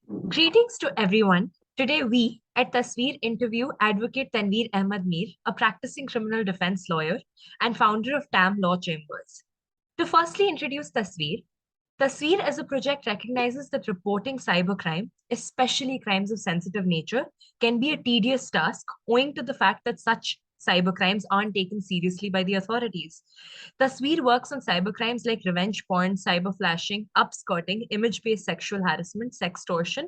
Greetings to everyone. Today we at Tasveer interview Advocate Tanveer Ahmed, a practicing criminal defense lawyer and founder of TAM Law Chambers. To firstly introduce Tasveer, Tasveer as a project recognizes that reporting cybercrime, especially crimes of sensitive nature, can be a tedious task owing to the fact that such cybercrimes aren't taken seriously by the authorities. Tasveer works on cybercrimes like revenge porn, cyber flashing, upskirting, image-based sexual harassment, sextortion,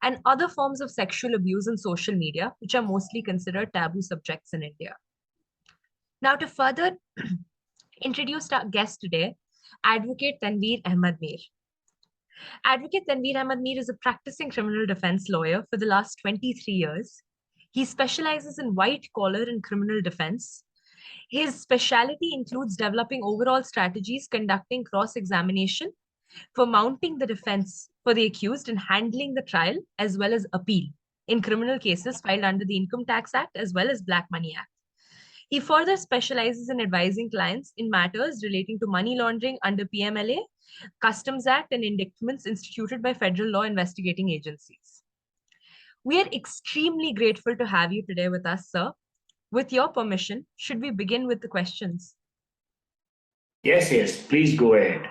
and other forms of sexual abuse on social media, which are mostly considered taboo subjects in India. Now, to further introduce our guest today, Advocate Tanveer Ahmed. Advocate Tanveer Ahmed is a practicing criminal defense lawyer for the last 23 years. He specializes in white collar and criminal defense. His specialty includes developing overall strategies, conducting cross examination, for mounting the defense for the accused, and handling the trial as well as appeal in criminal cases filed under the Income Tax Act as well as Black Money Act. He further specializes in advising clients in matters relating to money laundering under PMLA, Customs Act, and indictments instituted by federal law investigating agencies. We are extremely grateful to have you today with us, sir. With your permission, should we begin with the questions? Yes, please go ahead.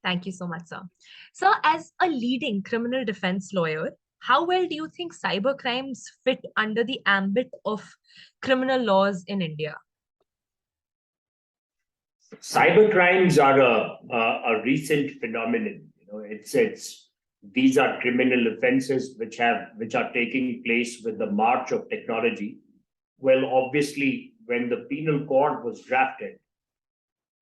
Thank you so much, sir. So, as a leading criminal defense lawyer, how well do you think cybercrimes fit under the ambit of criminal laws in India? Cybercrimes are a recent phenomenon. These are criminal offenses which are taking place with the march of technology. Well, obviously, when the penal code was drafted,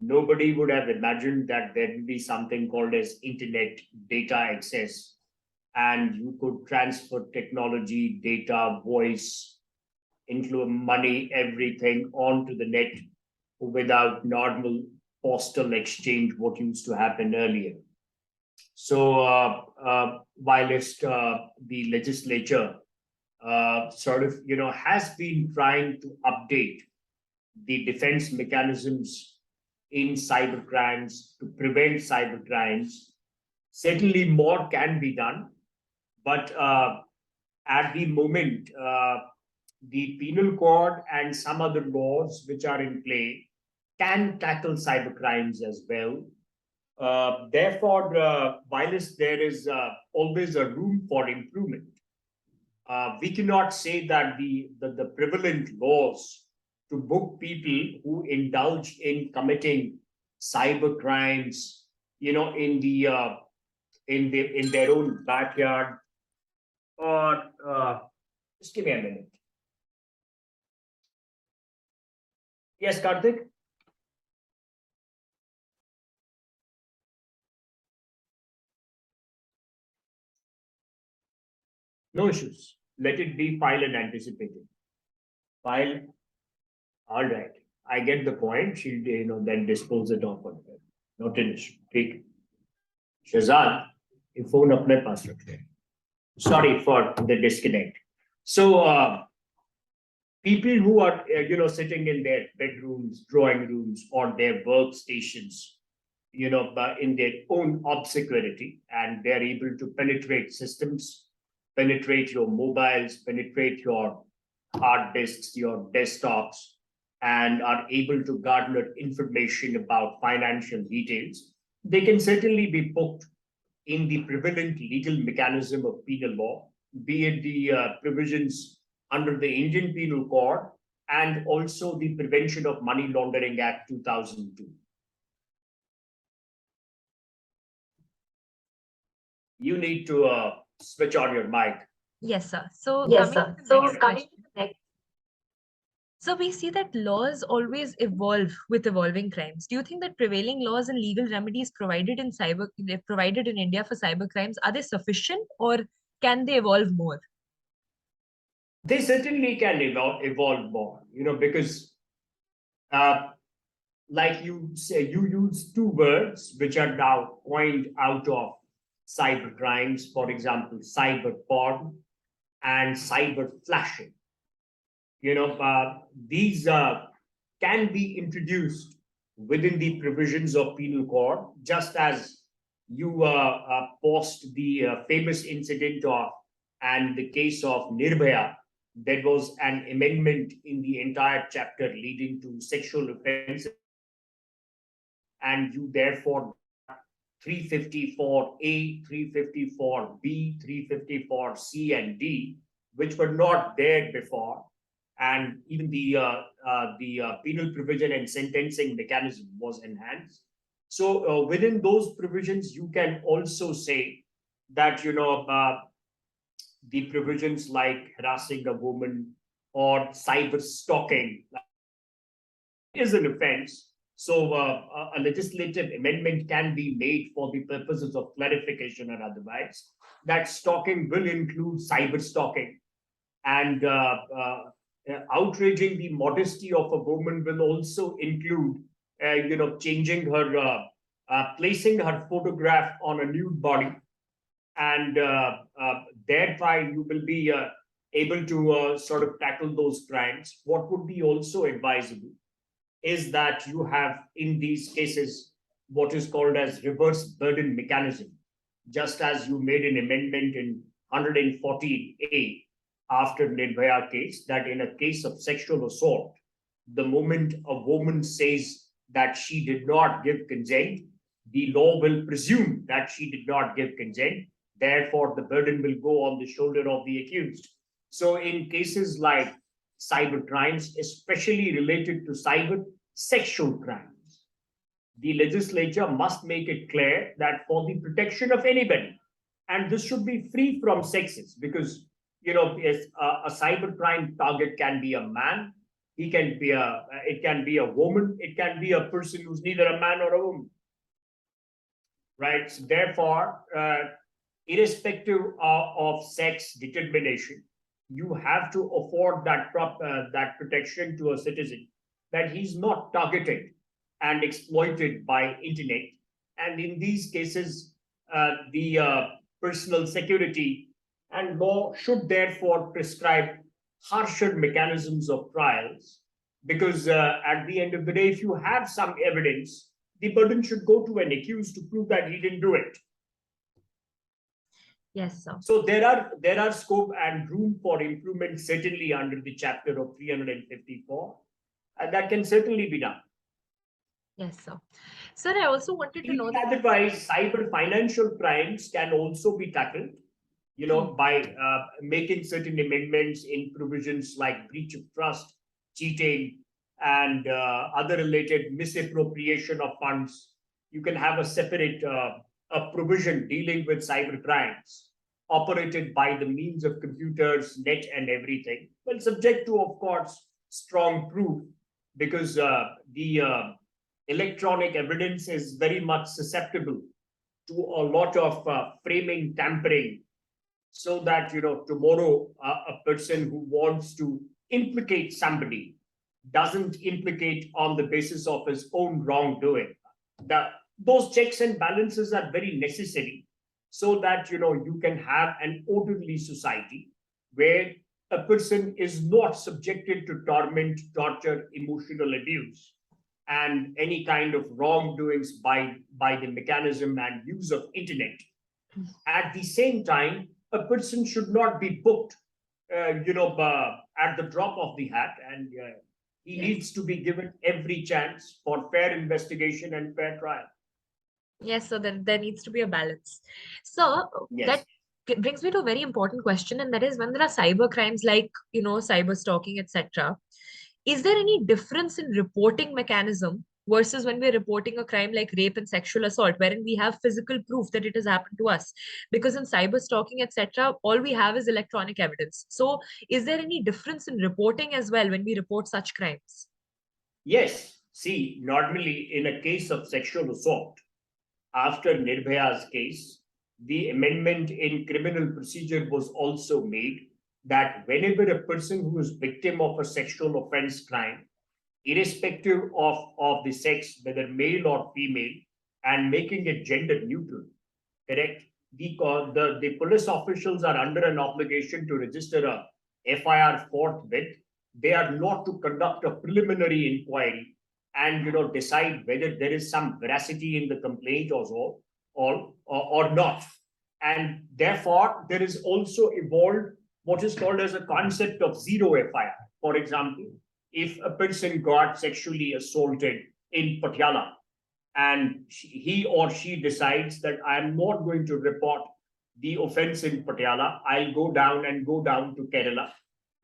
nobody would have imagined that there would be something called as internet data access, and you could transfer technology, data, voice, include money, everything onto the net without normal postal exchange, what used to happen earlier. So, whilst the legislature has been trying to update the defense mechanisms in cybercrimes to prevent cybercrimes, certainly more can be done. But at the moment, the penal code and some other laws which are in play can tackle cybercrimes as well. Therefore, whilst there is always a room for improvement, we cannot say that the prevalent laws to book people who indulge in committing cyber crimes, in their own backyard, or just give me a minute. Yes, Karthik. No issues. Let it be file and anticipated. File. All right. I get the point. She'll, then dispose it off on her. Not an issue. Take. Shazad, your phone apne paas rakhe. Sorry for the disconnect. So, people who are, sitting in their bedrooms, drawing rooms, or their workstations, in their own obscurity, and they're able to penetrate systems, penetrate your mobiles, penetrate your hard disks, your desktops, and are able to garner information about financial details, they can certainly be booked in the prevalent legal mechanism of penal law, be it the provisions under the Indian Penal Code and also the Prevention of Money Laundering Act 2002. You need to switch on your mic. Yes, sir. So, so we see that laws always evolve with evolving crimes. Do you think that prevailing laws and legal remedies provided in India for cybercrimes, are they sufficient, or can they evolve more? They certainly can evolve more, because like you say, you use two words which are now coined out of cybercrimes, for example, cyber porn and cyber flashing. These can be introduced within the provisions of penal code, just as you post the famous incident of and the case of Nirbhaya, there was an amendment in the entire chapter leading to sexual offenses, and you therefore 354A, 354B, 354C, and D, which were not there before. And even the penal provision and sentencing mechanism was enhanced. So within those provisions, you can also say that, the provisions like harassing a woman or cyber stalking is an offense. So a legislative amendment can be made for the purposes of clarification or otherwise. That stalking will include cyber stalking, and outraging the modesty of a woman will also include, changing her, placing her photograph on a nude body, and thereby you will be able to sort of tackle those crimes. What would be also advisable is that you have in these cases what is called as reverse burden mechanism, just as you made an amendment in 114A after Nirbhaya case, that in a case of sexual assault, the moment a woman says that she did not give consent, the law will presume that she did not give consent. Therefore, the burden will go on the shoulder of the accused. So in cases like cyber crimes, especially related to cyber sexual crimes, the legislature must make it clear that for the protection of anybody, and this should be free from sexes, because a cyber crime target can be a man, it can be a woman, it can be a person who's neither a man or a woman, right? So therefore, irrespective of sex determination, you have to afford that protection to a citizen, that he's not targeted and exploited by internet. And in these cases, the personal security and law should therefore prescribe harsher mechanisms of trials, because at the end of the day, if you have some evidence, the burden should go to an accused to prove that he didn't do it. Yes, sir. So there are scope and room for improvement certainly under the chapter of 354, and that can certainly be done. Yes, sir. Sir, I also wanted to know that otherwise cyber financial crimes can also be tackled, by making certain amendments in provisions like breach of trust, cheating, and other related misappropriation of funds. You can have a separate a provision dealing with cyber crimes operated by the means of computers, net, and everything. Well, subject to, of course, strong proof, because the electronic evidence is very much susceptible to a lot of framing, tampering, so that tomorrow a person who wants to implicate somebody doesn't implicate on the basis of his own wrongdoing. Those checks and balances are very necessary, so that you can have an orderly society where a person is not subjected to torment, torture, emotional abuse, and any kind of wrongdoings by the mechanism and use of internet. At the same time, a person should not be booked, at the drop of the hat, and he needs to be given every chance for fair investigation and fair trial. yes, so there needs to be a balance. So Yes. that brings me to a very important question, and that is, when there are cyber crimes like cyber stalking, etc., is there any difference in reporting mechanism versus when we're reporting a crime like rape and sexual assault, wherein we have physical proof that it has happened to us? Because in cyber stalking, etc., all we have is electronic evidence. So is there any difference in reporting as well when we report such crimes? Yes. See, normally in a case of sexual assault, after Nirbhaya's case, the amendment in criminal procedure was also made that whenever a person who is victim of a sexual offense crime, irrespective of the sex, whether male or female, and making it gender neutral, correct? The police officials are under an obligation to register a FIR forthwith. They are not to conduct a preliminary inquiry and decide whether there is some veracity in the complaint or so. or not. And therefore, there is also evolved what is called as a concept of zero FIR. For example, if a person got sexually assaulted in Patiala and he or she decides that I am not going to report the offense in Patiala, I'll go down to Kerala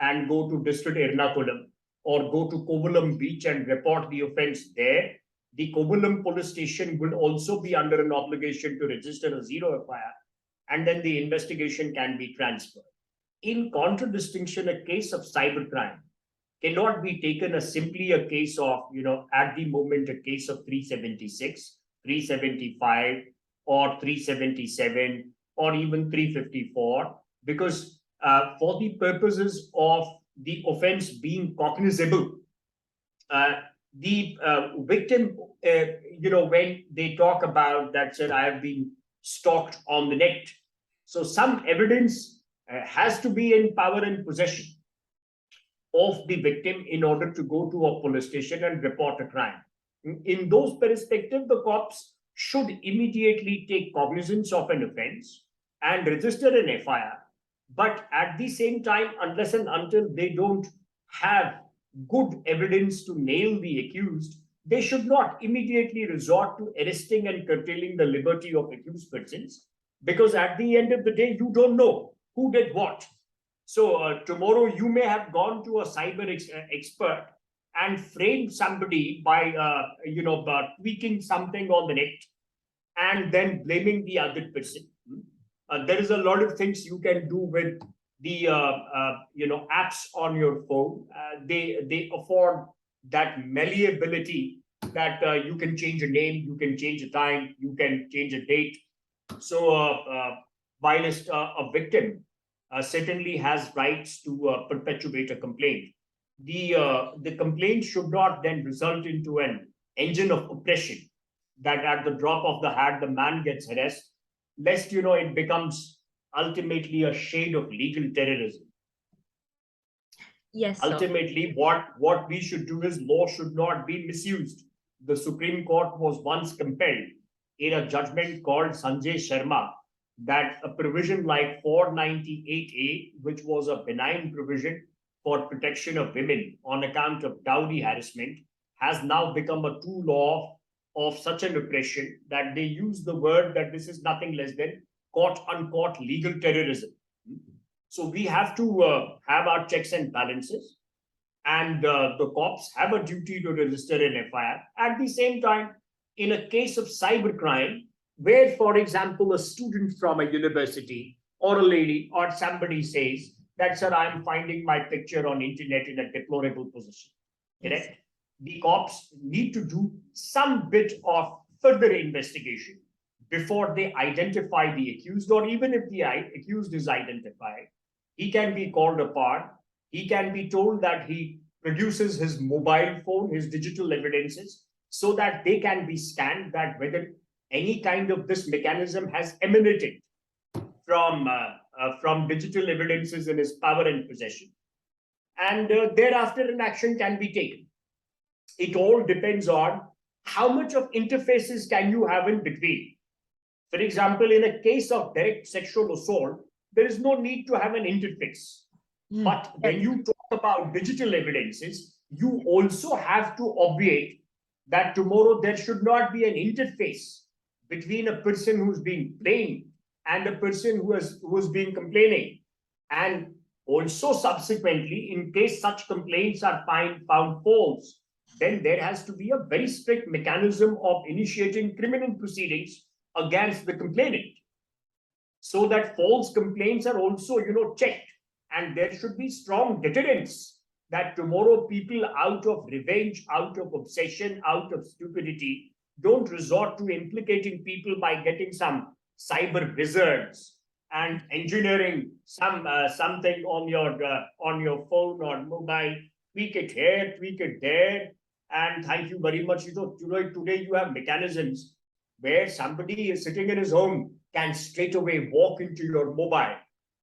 and go to district Ernakulam or go to Kovalam beach and report the offense there. The Kovalam police station will also be under an obligation to register a zero FIR, and then the investigation can be transferred. In contradistinction, a case of cybercrime cannot be taken as simply a case of, at the moment, a case of 376, 375, or 377, or even 354, because for the purposes of the offense being cognizable, the victim, when they talk about that, said, I have been stalked on the net. So some evidence has to be in power and possession of the victim in order to go to a police station and report a crime. In those perspectives, the cops should immediately take cognizance of an offense and register an FIR. But at the same time, unless and until they don't have good evidence to nail the accused, they should not immediately resort to arresting and curtailing the liberty of accused persons, because at the end of the day, you don't know who did what. So tomorrow you may have gone to a cyber expert and framed somebody by tweaking something on the net and then blaming the other person. There is a lot of things you can do with the apps on your phone. They afford that malleability that you can change a name, you can change a time, you can change a date. So while a victim certainly has rights to perpetuate a complaint, the complaint should not then result into an engine of oppression that at the drop of the hat the man gets harassed, lest it becomes ultimately a shade of legal terrorism. Yes, ultimately what we should do is law should not be misused. The Supreme Court was once compelled in a judgment called Sanjay Sharma that a provision like 498A, which was a benign provision for protection of women on account of dowry harassment, has now become a true law of such an oppression that they use the word that this is nothing less than quote-unquote legal terrorism. So we have to have our checks and balances, and the cops have a duty to register an FIR. At the same time, in a case of cybercrime, where, for example, a student from a university or a lady or somebody says that, sir, I'm finding my picture on internet in a deplorable position, correct? Yes. The cops need to do some bit of further investigation before they identify the accused, or even if the accused is identified, he can be called upon, he can be told that he produces his mobile phone, his digital evidences, so that they can be scanned, that whether any kind of this mechanism has emanated from digital evidences in his power and possession. And thereafter an action can be taken. It all depends on how much of interfaces can you have in between. For example, in a case of direct sexual assault, there is no need to have an interface. But when you talk about digital evidences, you also have to obviate that tomorrow there should not be an interface between a person who's being blamed and a person who's being complaining. And also subsequently, in case such complaints are found false, then there has to be a very strict mechanism of initiating criminal proceedings against the complainant, so that false complaints are also, checked. And there should be strong deterrence that tomorrow people, out of revenge, out of obsession, out of stupidity, don't resort to implicating people by getting some cyber wizards and engineering something on your phone or mobile, tweak it here, tweak it there, and thank you very much. Today you have mechanisms where somebody is sitting in his home can straight away walk into your mobile.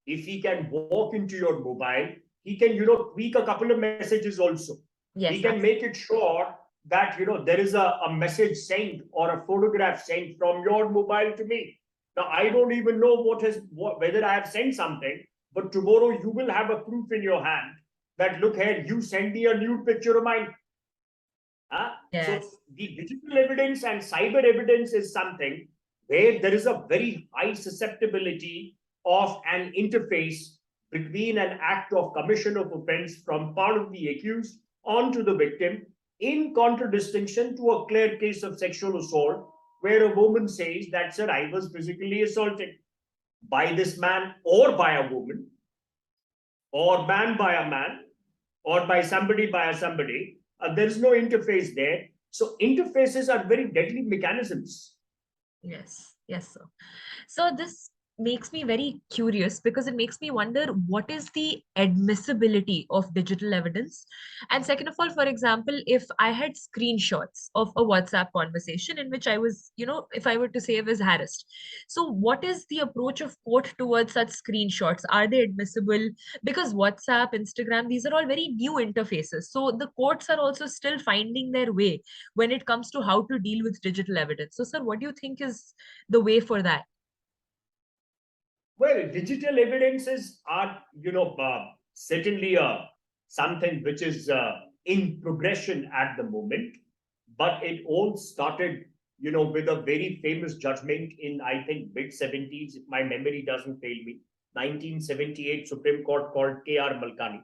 If he can walk into your mobile, he can, tweak a couple of messages also. Yes, he can make it sure that, there is a message sent or a photograph sent from your mobile to me. Now, I don't even know whether I have sent something, but tomorrow you will have a proof in your hand that, look here, you sent me a nude picture of mine. So Yes. the digital evidence and cyber evidence is something where there is a very high susceptibility of an interface between an act of commission of offense from part of the accused onto the victim, in contradistinction to a clear case of sexual assault where a woman says that, sir, I was physically assaulted by this man or by a woman, or man by a man, or by somebody by a somebody. There is no interface there. So interfaces are very deadly mechanisms. Yes, yes, sir. So this makes me very curious because it makes me wonder what is the admissibility of digital evidence. And second of all, for example, if I had screenshots of a WhatsApp conversation in which I was, if I were to say I was harassed. So what is the approach of court towards such screenshots? Are they admissible? Because WhatsApp, Instagram, these are all very new interfaces. So the courts are also still finding their way when it comes to how to deal with digital evidence. So, sir, what do you think is the way for that? Well, digital evidences are, certainly something which is in progression at the moment, but it all started, with a very famous judgment in, I think, mid 70s, if my memory doesn't fail me, 1978 Supreme Court called K.R. Malkani,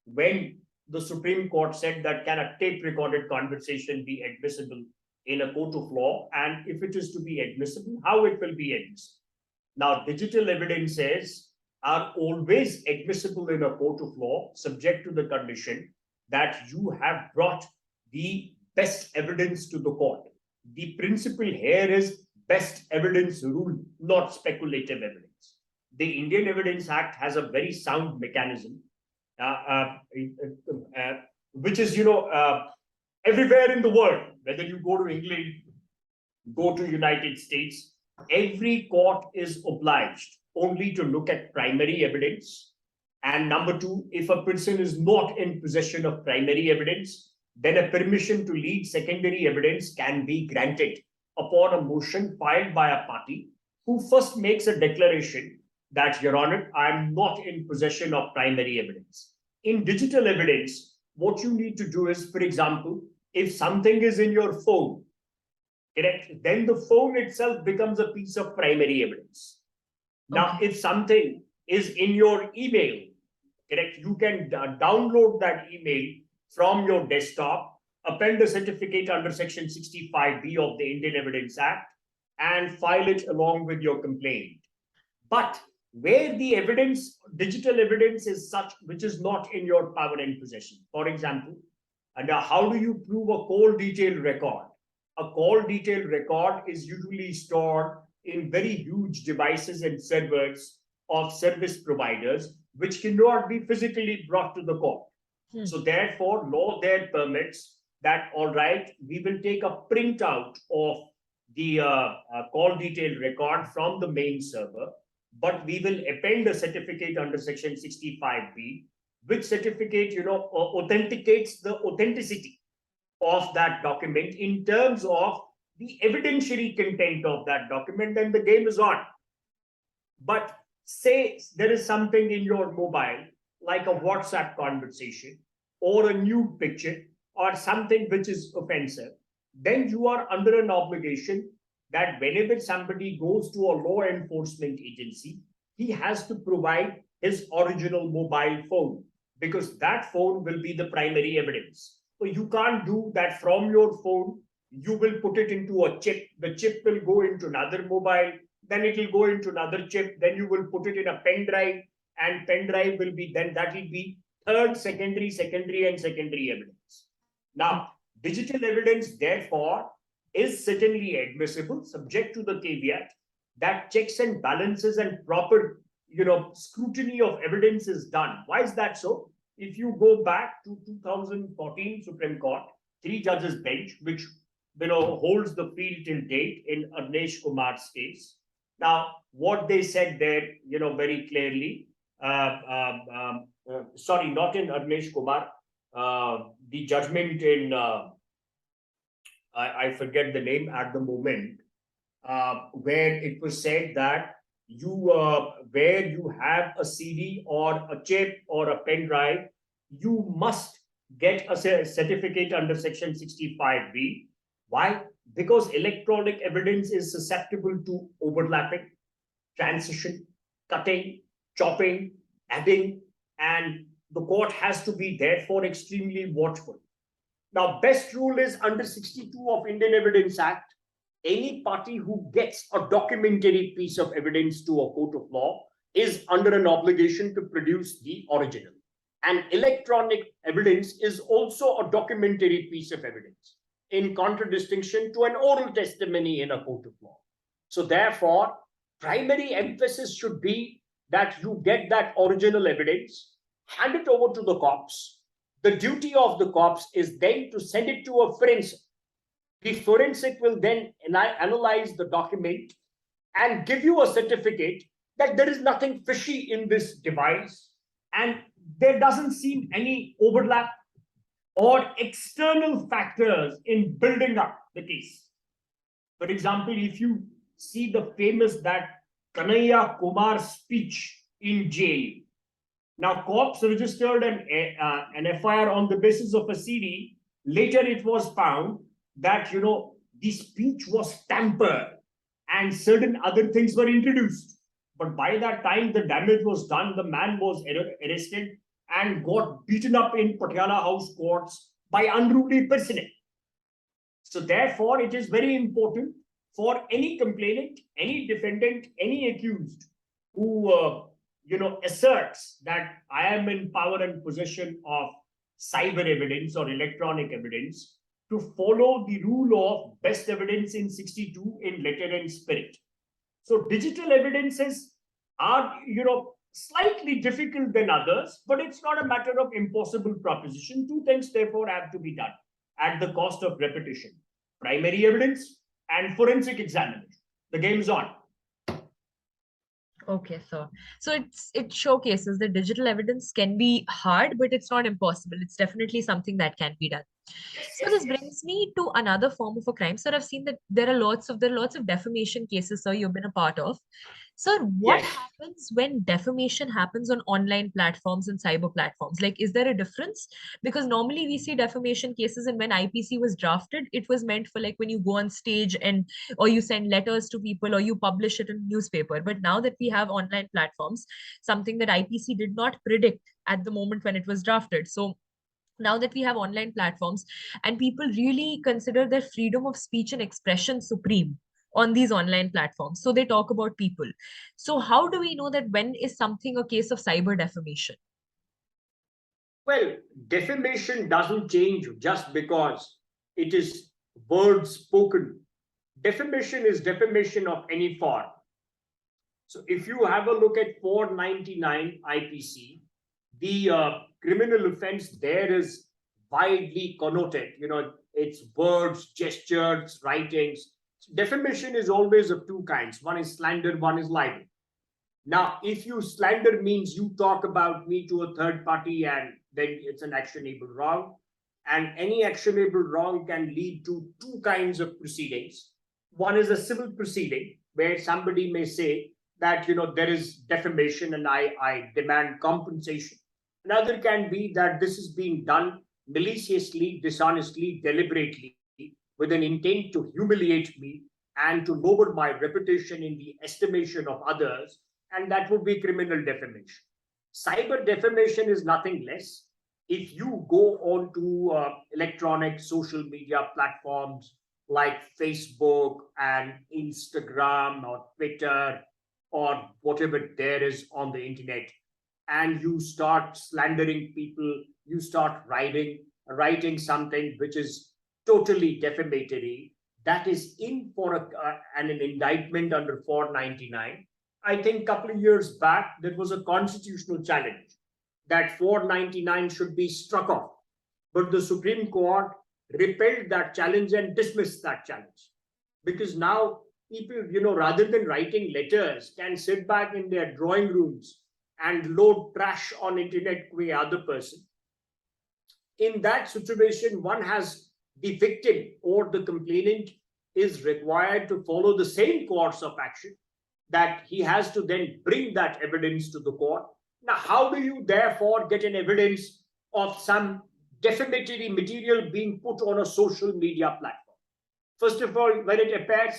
when the Supreme Court said that can a tape recorded conversation be admissible in a court of law, and if it is to be admissible, how it will be admissible. Now, digital evidences are always admissible in a court of law, subject to the condition that you have brought the best evidence to the court. The principle here is best evidence rule, not speculative evidence. The Indian Evidence Act has a very sound mechanism, which is, everywhere in the world, whether you go to England, go to United States, every court is obliged only to look at primary evidence. And number two, if a person is not in possession of primary evidence, then a permission to lead secondary evidence can be granted upon a motion filed by a party who first makes a declaration that, Your Honor, I am not in possession of primary evidence. In digital evidence, what you need to do is, for example, if something is in your phone, correct, then the phone itself becomes a piece of primary evidence. Now, Okay. if something is in your email, correct, you can download that email from your desktop, append a certificate under Section 65B of the Indian Evidence Act, and file it along with your complaint. But where the evidence, digital evidence is such which is not in your power and possession, for example, and how do you prove a call detail record? A call detail record is usually stored in very huge devices and servers of service providers, which cannot be physically brought to the court. So therefore, law there permits that, all right, we will take a printout of the call detail record from the main server, but we will append a certificate under Section 65B, which certificate, authenticates the authenticity of that document in terms of the evidentiary content of that document, and the game is on. But say there is something in your mobile, like a WhatsApp conversation or a nude picture or something which is offensive, then you are under an obligation that whenever somebody goes to a law enforcement agency, he has to provide his original mobile phone, because that phone will be the primary evidence. So you can't do that from your phone. You will put it into a chip. The chip will go into another mobile. Then it will go into another chip. Then you will put it in a pen drive, and pen drive will be, then that will be third, secondary, and secondary evidence. Now, digital evidence, therefore, is certainly admissible, subject to the caveat that checks and balances and proper, scrutiny of evidence is done. Why is that so? If you go back to 2014 Supreme Court, 3 judges bench, which holds the field till date in Arnesh Kumar's case. Now, what they said there, very clearly, sorry, not in Arnesh Kumar, the judgment in I forget the name at the moment, where it was said that where you have a CD or a chip or a pen drive, you must get a certificate under Section 65B. Why? Because electronic evidence is susceptible to overlapping, transition, cutting, chopping, adding, and the court has to be therefore extremely watchful. Now, best rule is under 62 of Indian Evidence Act, any party who gets a documentary piece of evidence to a court of law is under an obligation to produce the original. And electronic evidence is also a documentary piece of evidence, in contradistinction to an oral testimony in a court of law. So therefore, primary emphasis should be that you get that original evidence, hand it over to the cops. The duty of the cops is then to send it to a forensic. The forensic will then analyze the document and give you a certificate that there is nothing fishy in this device and there doesn't seem any overlap or external factors in building up the case. For example, if you see the famous that Kanhaiya Kumar speech in jail, now cops registered an FIR on the basis of a CD. Later it was found that the speech was tampered and certain other things were introduced. But by that time the damage was done, the man was arrested and got beaten up in Patiala House courts by unruly personnel. So therefore it is very important for any complainant, any defendant, any accused who asserts that I am in power and possession of cyber evidence or electronic evidence to follow the rule of best evidence in 62 in letter and spirit. So digital evidences are, slightly difficult than others, but it's not a matter of impossible proposition. Two things therefore have to be done at the cost of repetition: primary evidence and forensic examination. The game is on. Okay, so it showcases that digital evidence can be hard, but it's not impossible. It's definitely something that can be done. So this brings me to another form of a crime. Sir, I've seen that there are lots of defamation cases, sir, you've been a part of. Sir, what Yes. happens when defamation happens on online platforms and cyber platforms? Like, is there a difference? Because normally we see defamation cases, and when IPC was drafted, it was meant for like when you go on stage and or you send letters to people or you publish it in newspaper. But now that we have online platforms, something that IPC did not predict at the moment when it was drafted. So now that we have online platforms and people really consider their freedom of speech and expression supreme on these online platforms, so they talk about people. So how do we know that when is something a case of cyber defamation? Well, defamation doesn't change just because it is words spoken. Defamation is defamation of any form. So if you have a look at 499 IPC, the criminal offense there is widely connoted. It's words, gestures, writings. Defamation is always of two kinds. One is slander, one is libel. Now, if you slander means you talk about me to a third party and then it's an actionable wrong. And any actionable wrong can lead to two kinds of proceedings. One is a civil proceeding where somebody may say that, there is defamation and I demand compensation. Another can be that this is being done maliciously, dishonestly, deliberately, with an intent to humiliate me and to lower my reputation in the estimation of others, and that would be criminal defamation. Cyber defamation is nothing less. If you go on to electronic social media platforms like Facebook and Instagram or Twitter or whatever there is on the internet, and you start slandering people, you start writing something which is totally defamatory, that is in for an indictment under 499. I think a couple of years back, there was a constitutional challenge that 499 should be struck off. But the Supreme Court repelled that challenge and dismissed that challenge. Because now people, rather than writing letters, can sit back in their drawing rooms and load trash on internet to the other person. In that situation, one has the victim or the complainant is required to follow the same course of action, that he has to then bring that evidence to the court. Now, how do you therefore get an evidence of some defamatory material being put on a social media platform? First of all, when it appears,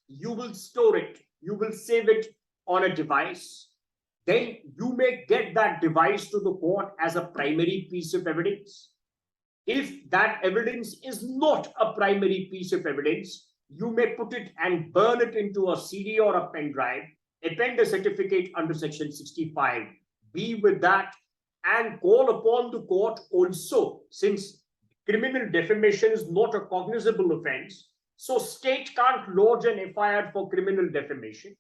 you will store it, you will save it on a device. Then you may get that device to the court as a primary piece of evidence. If that evidence is not a primary piece of evidence, you may put it and burn it into a CD or a pen drive, append a certificate under section 65, be with that, and call upon the court also, since criminal defamation is not a cognizable offense, so state can't lodge an FIR for criminal defamation.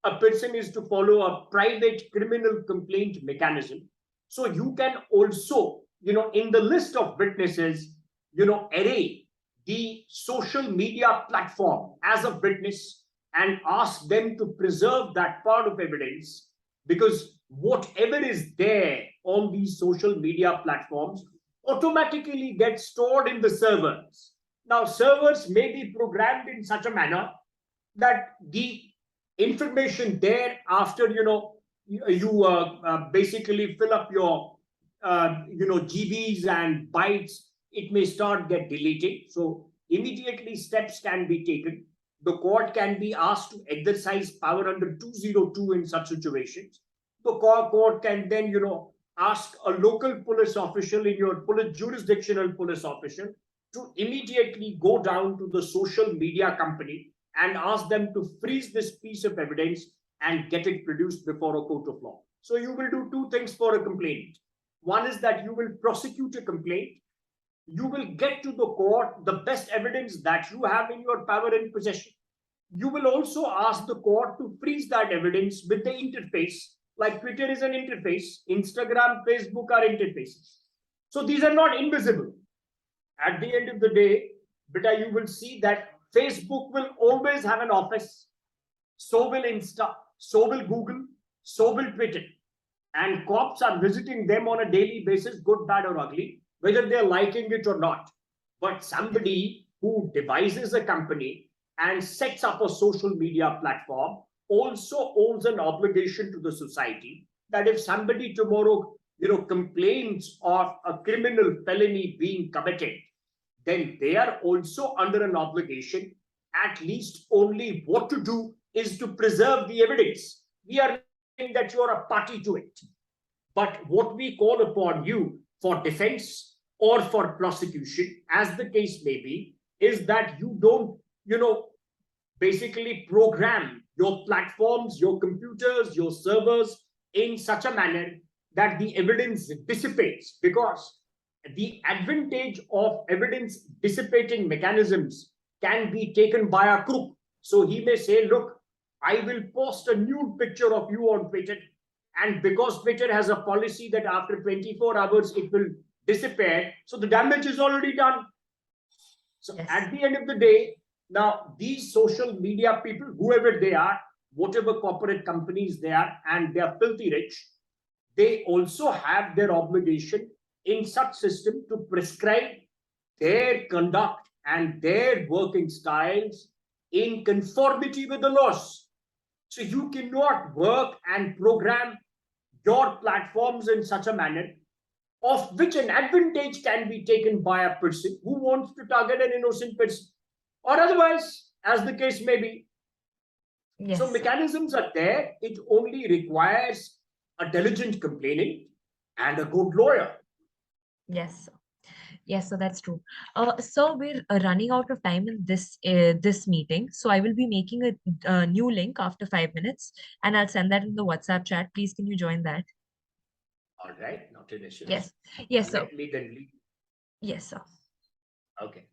A person is to follow a private criminal complaint mechanism. So you can also, in the list of witnesses, array the social media platform as a witness and ask them to preserve that part of evidence, because whatever is there on these social media platforms automatically gets stored in the servers. Now, servers may be programmed in such a manner that the information there after, you basically fill up your, GBs and bytes, it may start get deleted. So immediately steps can be taken. The court can be asked to exercise power under 202 in such situations. The court can then, ask a local police official in your jurisdictional police official to immediately go down to the social media company and ask them to freeze this piece of evidence and get it produced before a court of law. So you will do two things for a complainant. One is that you will prosecute a complaint. You will get to the court the best evidence that you have in your power and possession. You will also ask the court to freeze that evidence with the interface, like Twitter is an interface, Instagram, Facebook are interfaces. So these are not invisible. At the end of the day, beta, you will see that Facebook will always have an office. So will Insta, so will Google, so will Twitter. And cops are visiting them on a daily basis, good, bad, or ugly, whether they're liking it or not. But somebody who devises a company and sets up a social media platform also owns an obligation to the society that if somebody tomorrow, complains of a criminal felony being committed, then they are also under an obligation. At least only what to do is to preserve the evidence. We are saying that you are a party to it. But what we call upon you for defense or for prosecution, as the case may be, is that you don't, basically program your platforms, your computers, your servers in such a manner that the evidence dissipates, because the advantage of evidence dissipating mechanisms can be taken by a crook. So he may say, look, I will post a nude picture of you on Twitter, and because Twitter has a policy that after 24 hours it will disappear, so the damage is already done. So yes, at the end of the day, now these social media people, whoever they are, whatever corporate companies they are, and they are filthy rich, they also have their obligation in such system to prescribe their conduct and their working styles in conformity with the laws. So you cannot work and program your platforms in such a manner of which an advantage can be taken by a person who wants to target an innocent person, or otherwise, as the case may be. Yes. So mechanisms are there. It only requires a diligent complainant and a good lawyer. Yes. Yes, so that's true. So we're running out of time in this meeting. So I will be making a new link after 5 minutes, and I'll send that in the WhatsApp chat. Please, can you join that? All right, not an issue. Yes, yes, sir. Let me then leave. Yes, sir. Okay.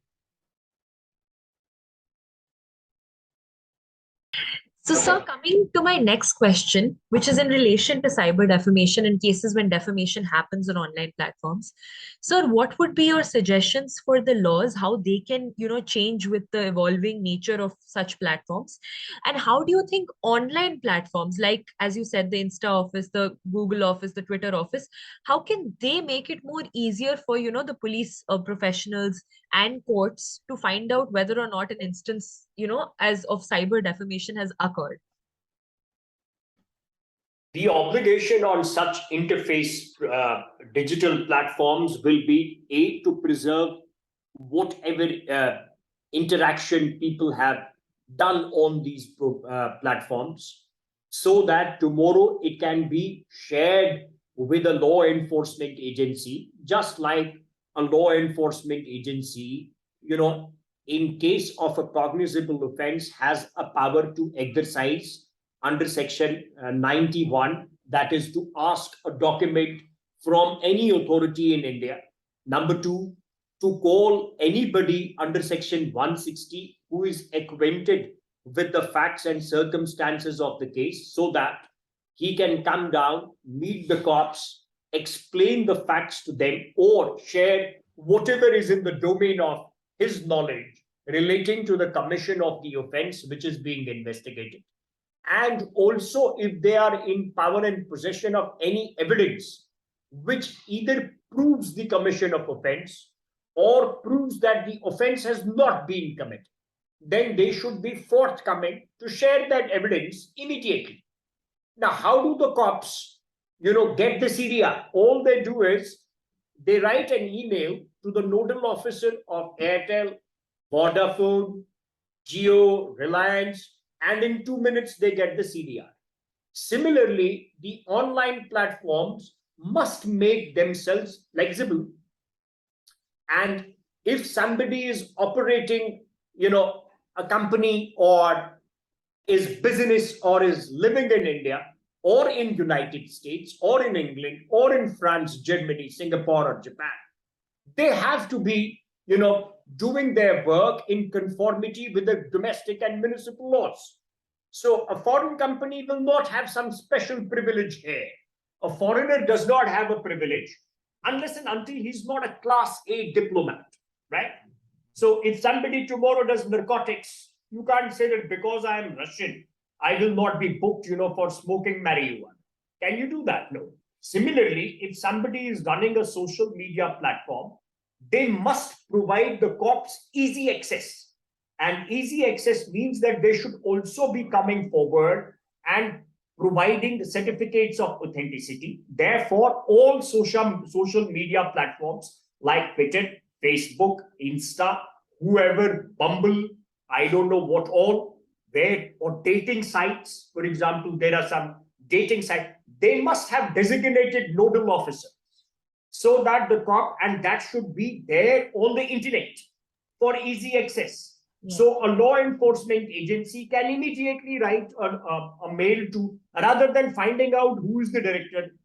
So, sir, coming to my next question, which is in relation to cyber defamation in cases when defamation happens on online platforms. Sir, what would be your suggestions for the laws, how they can, change with the evolving nature of such platforms? And how do you think online platforms, like, as you said, the Insta office, the Google office, the Twitter office, how can they make it more easier for, the police professionals and courts to find out whether or not an instance, as of cyber defamation has occurred? The obligation on such interface digital platforms will be to preserve whatever interaction people have done on these platforms, so that tomorrow it can be shared with a law enforcement agency, just like a law enforcement agency, in case of a cognizable offense, has a power to exercise under section 91, that is to ask a document from any authority in India. Number two, to call anybody under section 160 who is acquainted with the facts and circumstances of the case, so that he can come down, meet the cops, explain the facts to them, or share whatever is in the domain of his knowledge relating to the commission of the offense which is being investigated. And also, if they are in power and possession of any evidence which either proves the commission of offense or proves that the offense has not been committed, then they should be forthcoming to share that evidence immediately. Now, how do the cops, get the CDR? All they do is they write an email to the nodal officer of Airtel, Vodafone, Jio, Reliance, and in 2 minutes they get the CDR. Similarly, the online platforms must make themselves flexible. And if somebody is operating, a company or is business or is living in India or in United States or in England or in France, Germany, Singapore, or Japan, they have to be, doing their work in conformity with the domestic and municipal laws. So a foreign company will not have some special privilege here. A foreigner does not have a privilege unless and until he's not a class A diplomat, right? So if somebody tomorrow does narcotics, you can't say that because I am Russian, I will not be booked, for smoking marijuana. Can you do that? No. Similarly, if somebody is running a social media platform, they must provide the cops easy access. And easy access means that they should also be coming forward and providing the certificates of authenticity. Therefore, all social media platforms like Twitter, Facebook, Insta, whoever, Bumble, I don't know what all, or dating sites, for example, there are some dating sites, they must have designated nodal officers, so that the cop, and that should be there on the internet for easy access. Yeah. So a law enforcement agency can immediately write a mail to, rather than finding out who is the director.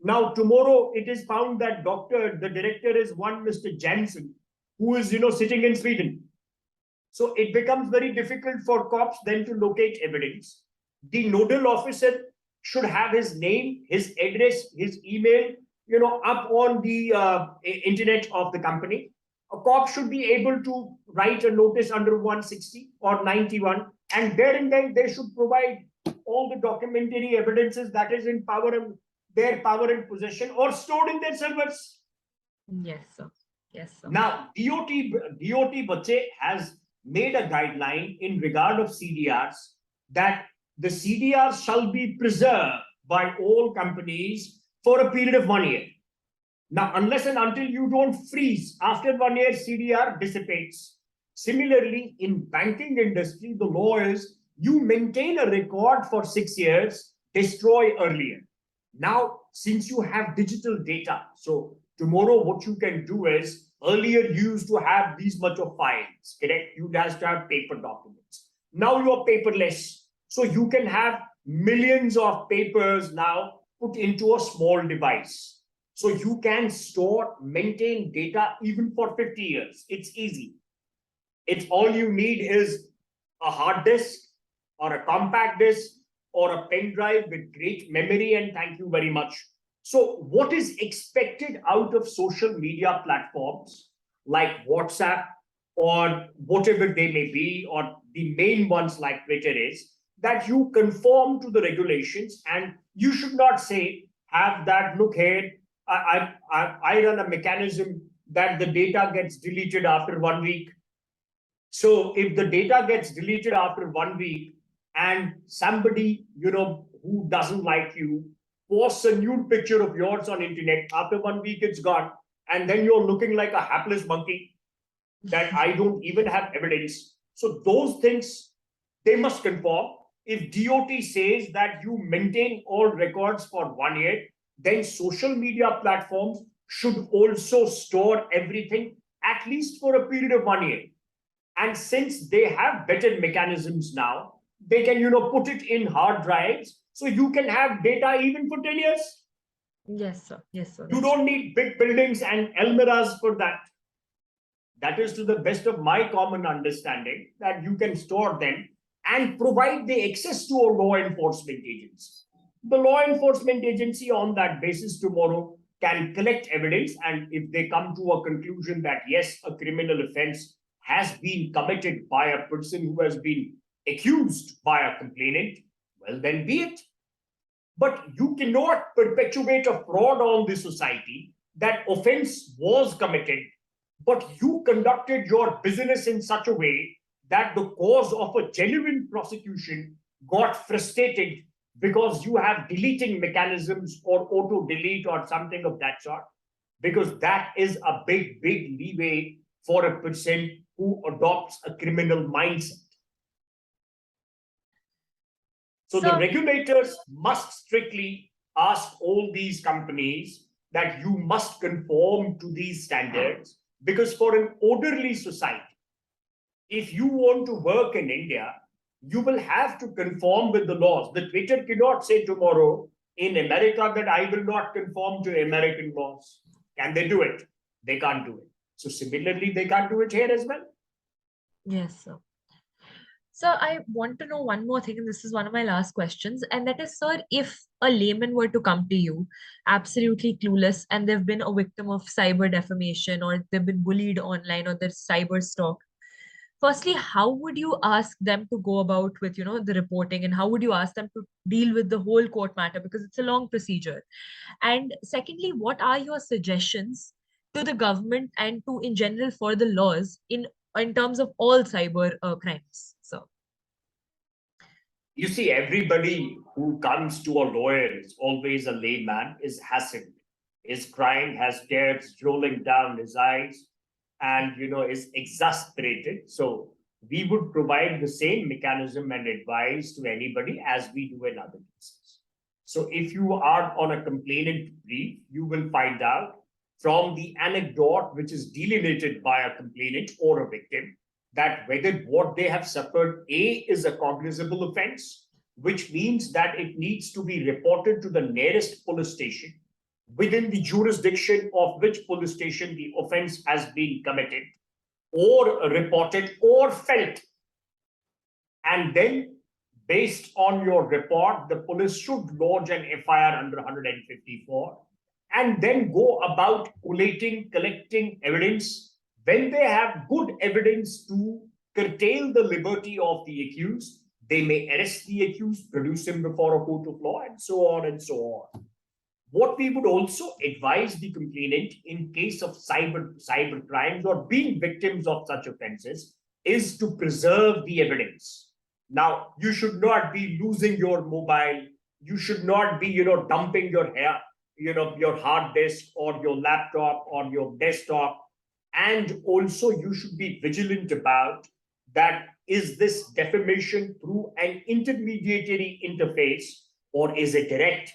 Now, tomorrow it is found that the director is one Mr. Jansen, who is, sitting in Sweden. So it becomes very difficult for cops then to locate evidence. The nodal officer should have his name, his address, his email, up on the internet of the company. A cop should be able to write a notice under 160 or 91, and there and then they should provide all the documentary evidences that is in their power and possession or stored in their servers. Yes, sir. Yes, sir. Now, DOT Bache has made a guideline in regard of CDRs that the CDRs shall be preserved by all companies for a period of 1 year. Now, unless and until you don't freeze, after 1 year, CDR dissipates. Similarly, in banking industry, the law is you maintain a record for 6 years, destroy earlier. Now, since you have digital data, so tomorrow what you can do is, earlier you used to have these much of files, correct? You just have paper documents. Now you are paperless. So you can have millions of papers now put into a small device. So you can maintain data even for 50 years. It's easy. It's all you need is a hard disk or a compact disk or a pen drive with great memory, and thank you very much. So what is expected out of social media platforms like WhatsApp or whatever they may be, or the main ones like Twitter, is that you conform to the regulations, and you should not say, have that, look here, I run a mechanism that the data gets deleted after 1 week. So if the data gets deleted after 1 week and somebody, who doesn't like you posts a nude picture of yours on internet, after 1 week it's gone, and then you're looking like a hapless monkey that I don't even have evidence. So those things, they must conform. If DOT says that you maintain all records for 1 year, then social media platforms should also store everything at least for a period of 1 year. And since they have better mechanisms now, they can, put it in hard drives. So you can have data even for 10 years. Yes, sir. Yes, sir. You don't need big buildings and Almiras for that. That is to the best of my common understanding that you can store them and provide the access to a law enforcement agency. The law enforcement agency on that basis tomorrow can collect evidence, and if they come to a conclusion that yes, a criminal offense has been committed by a person who has been accused by a complainant, well, then be it. But you cannot perpetuate a fraud on the society that offense was committed, but you conducted your business in such a way that the cause of a genuine prosecution got frustrated because you have deleting mechanisms or auto delete or something of that sort, because that is a big, big leeway for a person who adopts a criminal mindset. So the regulators must strictly ask all these companies that you must conform to these standards, because for an orderly society, if you want to work in India, you will have to conform with the laws. The Twitter cannot say tomorrow in America that I will not conform to American laws. Can they do it? They can't do it. So similarly, they can't do it here as well. Yes, sir. So I want to know one more thing, and this is one of my last questions, and that is, sir, if a layman were to come to you, absolutely clueless, and they've been a victim of cyber defamation, or they've been bullied online, or there's cyber stalk, firstly, how would you ask them to go about with, the reporting, and how would you ask them to deal with the whole court matter, because it's a long procedure? And secondly, what are your suggestions to the government and to in general for the laws in terms of all cyber crimes? So you see, everybody who comes to a lawyer is always a layman, is hassled, is crying, has tears rolling down his eyes, and is exasperated. So we would provide the same mechanism and advice to anybody as we do in other cases. So if you are on a complainant brief, you will find out from the anecdote which is delineated by a complainant or a victim that whether what they have suffered, A, is a cognizable offense, which means that it needs to be reported to the nearest police station within the jurisdiction of which police station the offense has been committed, or reported or felt. And then, based on your report, the police should lodge an FIR under 154 and then go about collecting evidence. When they have good evidence to curtail the liberty of the accused, they may arrest the accused, produce him before a court of law, and so on and so on. What we would also advise the complainant in case of cyber crimes or being victims of such offenses is to preserve the evidence. Now, you should not be losing your mobile. You should not be, dumping your hair, your hard disk or your laptop or your desktop. And also you should be vigilant about that. Is this defamation through an intermediary interface or is it direct?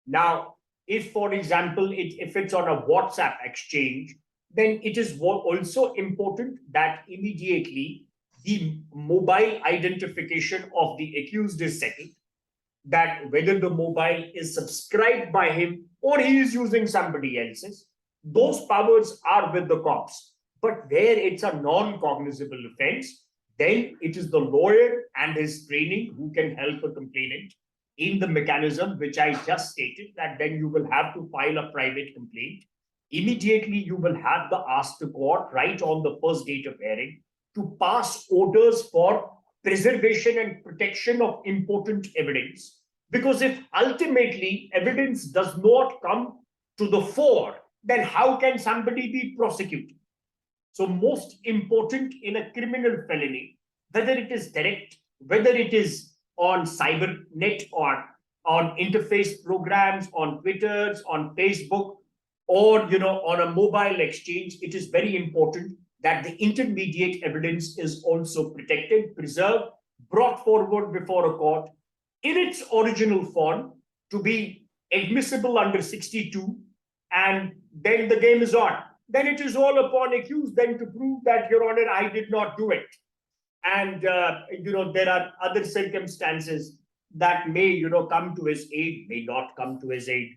Now, if, for example, if it's on a WhatsApp exchange, then it is also important that immediately the mobile identification of the accused is settled, that whether the mobile is subscribed by him or he is using somebody else's, those powers are with the cops. But where it's a non-cognizable offense, then it is the lawyer and his training who can help a complainant in the mechanism which I just stated, that then you will have to file a private complaint. Immediately, you will have to ask the court right on the first date of hearing to pass orders for preservation and protection of important evidence. Because if ultimately evidence does not come to the fore, then how can somebody be prosecuted? So most important in a criminal felony, whether it is direct, whether it is on cybernet or on interface programs, on Twitters, on Facebook, or on a mobile exchange, it is very important that the intermediate evidence is also protected, preserved, brought forward before a court in its original form to be admissible under 62, and then the game is on. Then it is all upon accused then to prove that, Your Honor, I did not do it. And, there are other circumstances that may, come to his aid, may not come to his aid.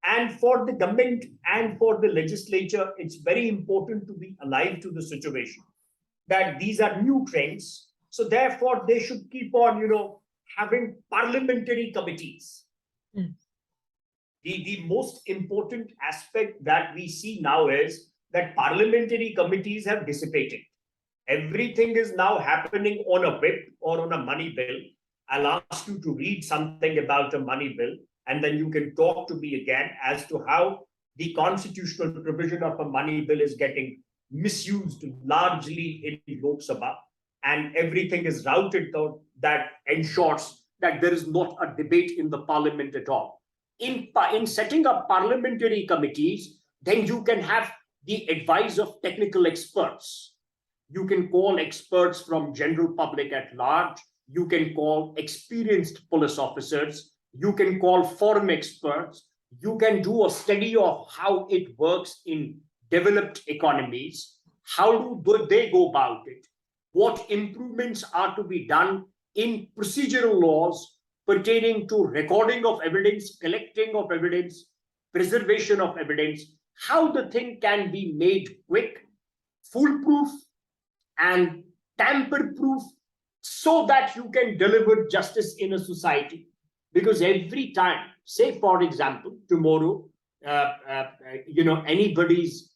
And for the government and for the legislature, it's very important to be alive to the situation that these are new trends. So therefore, they should keep on, having parliamentary committees. Mm. The most important aspect that we see now is that parliamentary committees have dissipated. Everything is now happening on a whip or on a money bill. I'll ask you to read something about a money bill, and then you can talk to me again as to how the constitutional provision of a money bill is getting misused largely in Lok Sabha, and everything is routed out that ensures that there is not a debate in the parliament at all. In setting up parliamentary committees, then you can have the advice of technical experts. You can call experts from general public at large. You can call experienced police officers. You can call foreign experts. You can do a study of how it works in developed economies. How do they go about it? What improvements are to be done in procedural laws pertaining to recording of evidence, collecting of evidence, preservation of evidence, how the thing can be made quick, foolproof, and tamper-proof, so that you can deliver justice in a society. Because every time, say for example, tomorrow, anybody's,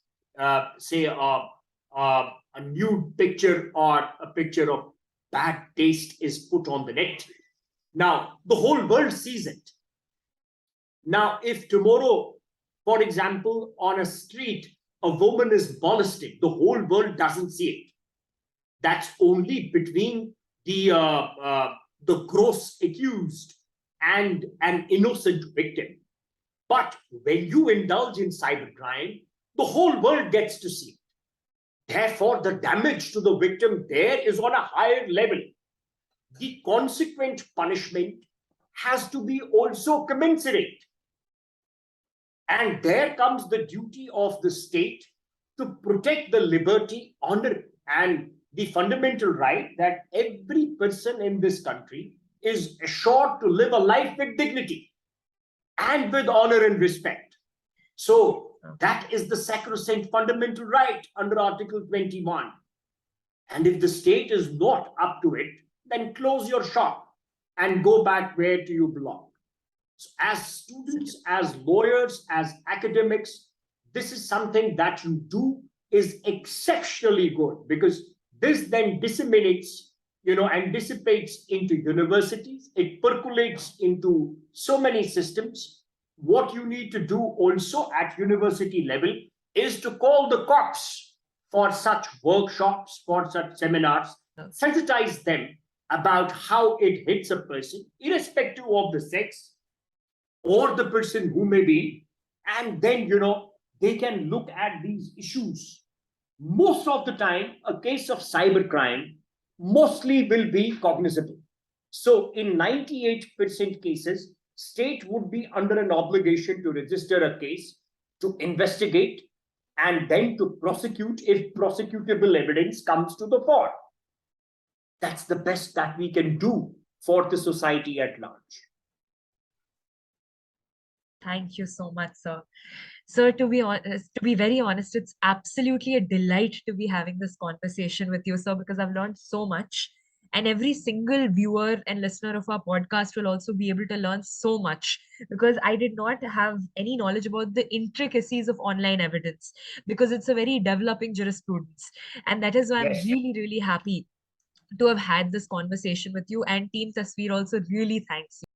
say a nude picture or a picture of bad taste is put on the net. Now, the whole world sees it. Now, if tomorrow, for example, on a street, a woman is molested, the whole world doesn't see it. That's only between the gross accused and an innocent victim. But when you indulge in cybercrime, the whole world gets to see it. Therefore, the damage to the victim there is on a higher level. The consequent punishment has to be also commensurate. And there comes the duty of the state to protect the liberty, honor, and the fundamental right that every person in this country is assured to live a life with dignity and with honor and respect. So that is the sacrosanct fundamental right under Article 21. And if the state is not up to it, then close your shop and go back where do you belong. So as students, as lawyers, as academics, this is something that you do is exceptionally good, because this then disseminates, and dissipates into universities. It percolates into so many systems. What you need to do also at university level is to call the cops for such workshops, for such seminars, sensitize them about how it hits a person, irrespective of the sex or the person who may be, and then, they can look at these issues. Most of the time, a case of cybercrime mostly will be cognizable. So in 98% cases, state would be under an obligation to register a case, to investigate, and then to prosecute if prosecutable evidence comes to the fore. That's the best that we can do for the society at large. Thank you so much, sir. Sir, to be very honest, it's absolutely a delight to be having this conversation with you, sir, because I've learned so much. And every single viewer and listener of our podcast will also be able to learn so much, because I did not have any knowledge about the intricacies of online evidence, because it's a very developing jurisprudence. And that is why I'm really, really happy to have had this conversation with you. And Team Tasveer also really thanks you.